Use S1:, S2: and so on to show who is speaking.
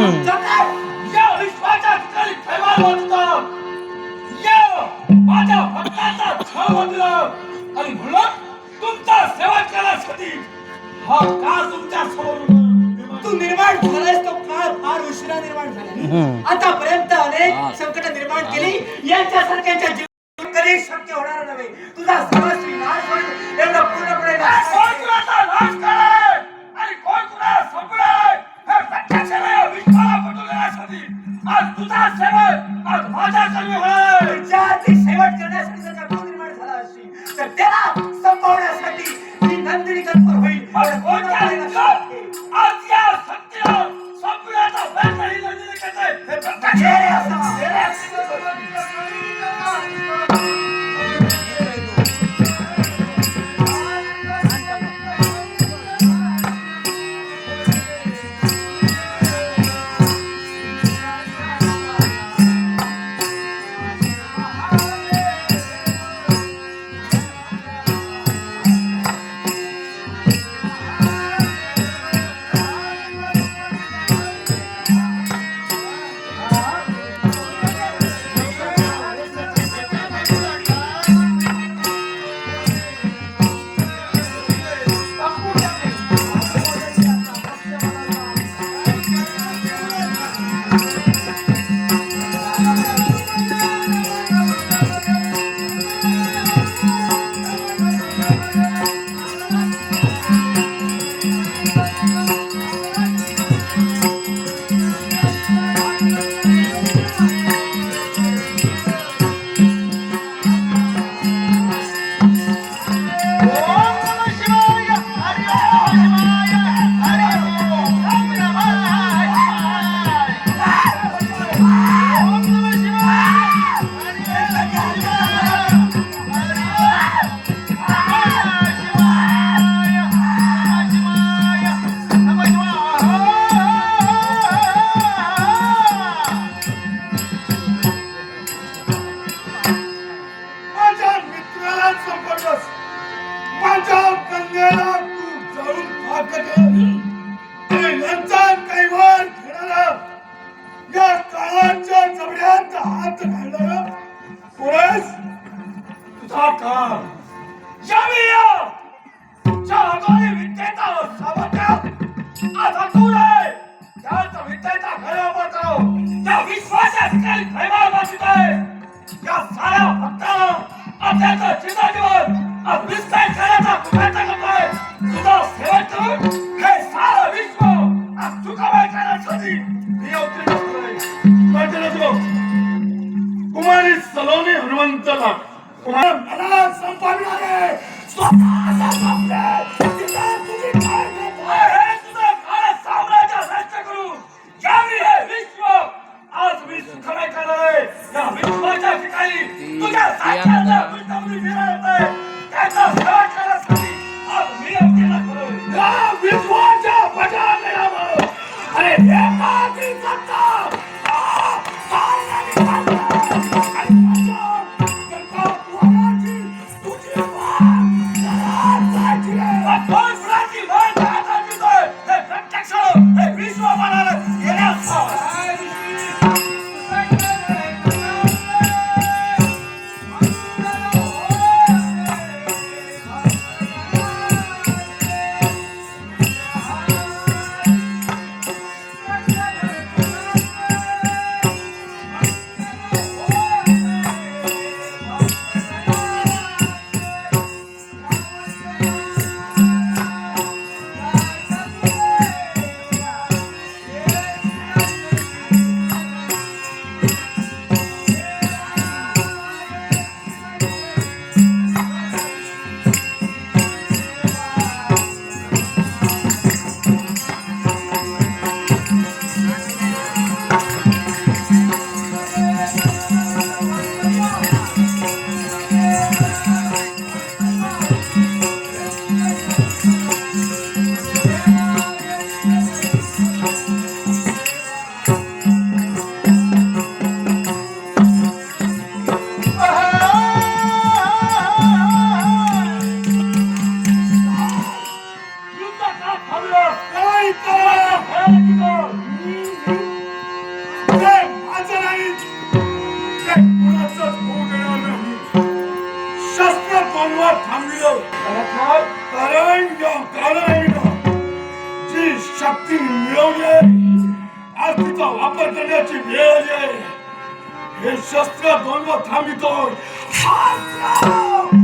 S1: या विश्वाच्या ठिकाणी ठेवा वाचतात. या माझ्या भक्ताचा छळ वाचला आणि म्हणून तुमचा सेवा करण्यासाठी हा काळ तुमच्या समोर
S2: तू निर्माण झालास. तो काळ फार उशिरा निर्माण झाला. आतापर्यंत अनेक संकट निर्माण केली. यांच्यासारख्यांच्या जीवन कधी शक्य होणार नव्हे. तुझा सर्वस्वी नाश होईल एवढा पूर्णपणे नाश
S1: करे आणि कोण तुला संपलाय हे प्रत्यक्षाने विश्वाला पटवून देण्यासाठी आज तुझा सेवक आज माझा कर्मी होय.
S2: ज्या ती शेवट करण्यासाठी जर का निर्माण झाला असेल तर त्याला संपवण्यासाठी ही नंदिनी तत्पर होईल.
S1: आज या सत्य संपण्याचा प्रयत्न ही नंदिनी करते हे प्रत्यक्ष कुमारी सलोनी हनुमंतला कुमार मला संपवणार आहे. स्वतःला संपले तिला तुझी काय हे तुझा भारत साम्राज्य राज्य करू यावी हे विश्व आज मी सुखमय करणार. या विश्वाच्या ठिकाणी तुझ्या साक्षाचा गुंतवणूक मिळत आहे. त्याचा सेवा करण्यासाठी आज मी अवतीर्ण करू. या विश्वाच्या पटाने यावं. अरे एकाची सत्ता शस्त्राचा वापर करण्याची वेळ आली आहे. हे शस्त्र द्वंद्व थांबितोय. हात लाव!